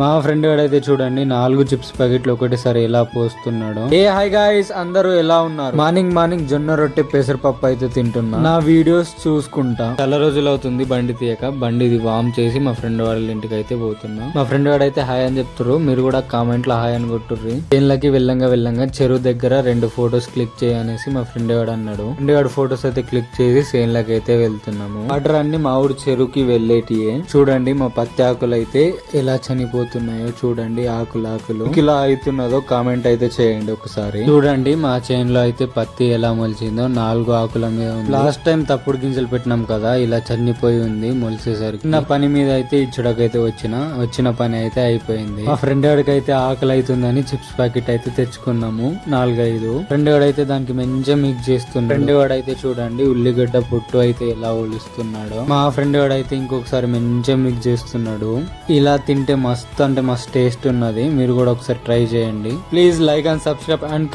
మా ఫ్రెండ్ అయితే చూడండి 4 చిప్స్ ప్యాకెట్లు ఒకటేసారి ఎలా పోస్తున్నాడు. హాయ్ గాయ్స్, అందరూ ఎలా ఉన్నారు? మార్నింగ్ జొన్న రొట్టె పెసరపప్పు అయితే తింటున్నా. నా వీడియోస్ చూసుకుంటా చాలా రోజులు అవుతుంది బండి తీయక. బండి వామ్ చేసి మా ఫ్రెండ్ వాళ్ళ ఇంటికి అయితే పోతున్నా. మా ఫ్రెండ్ వాడైతే హాయ్ అని చెప్తారు, మీరు కూడా కామెంట్ లో హాయ్ అని కొట్టుర్రి. ట్రైన్లకి వెళ్ళంగా చెరువు దగ్గర 2 ఫొటోస్ క్లిక్ చేయనేసి మా ఫ్రెండ్ వాడు అన్నాడు. ఫ్రెండ్ వాడు ఫొటోస్ అయితే క్లిక్ చేసి సేన్లకి అయితే వెళ్తున్నాము. వాటర్ అన్ని మా ఊరు చెరువుకి వెళ్ళేటియే. చూడండి మా పత్తి ఆకులు అయితే ఎలా చనిపోతున్నాయో చూడండి. ఆకులు ఇలా అవుతున్నదో కామెంట్ అయితే చేయండి ఒకసారి. చూడండి మా చేన్ లో అయితే పత్తి ఎలా మొలిచిందో 4 ఆకుల మీద ఉంది. లాస్ట్ టైం తప్పుడు గింజలు పెట్టినాం కదా, ఇలా చనిపోయి ఉంది మొలిసేసరికి. నా పని మీద అయితే ఇచ్చడకైతే వచ్చిన పని అయితే అయిపోయింది. మా ఫ్రెండ్ వాడికి అయితే ఆకలి అవుతుందని చిప్స్ ప్యాకెట్ అయితే తెచ్చుకున్నాము 4-5. ఫ్రెండ్ వాడు అయితే దానికి మంచిగా మిక్స్ చేస్తున్నాడు. ఫ్రెండ్ వాడు అయితే చూడండి ఉల్లిగడ్డ పొట్టు అయితే ఎలా ఒలుస్తున్నాడో. మా ఫ్రెండ్ వాడు అయితే ఇంకొకసారి మంచిగా మిక్స్ చేస్తున్నాడు. ఇలా తింటే మస్తు అంటే మస్తు టేస్ట్ ఉన్నది. మీరు కూడా ఒకసారి ట్రై చేయండి. Please like and subscribe and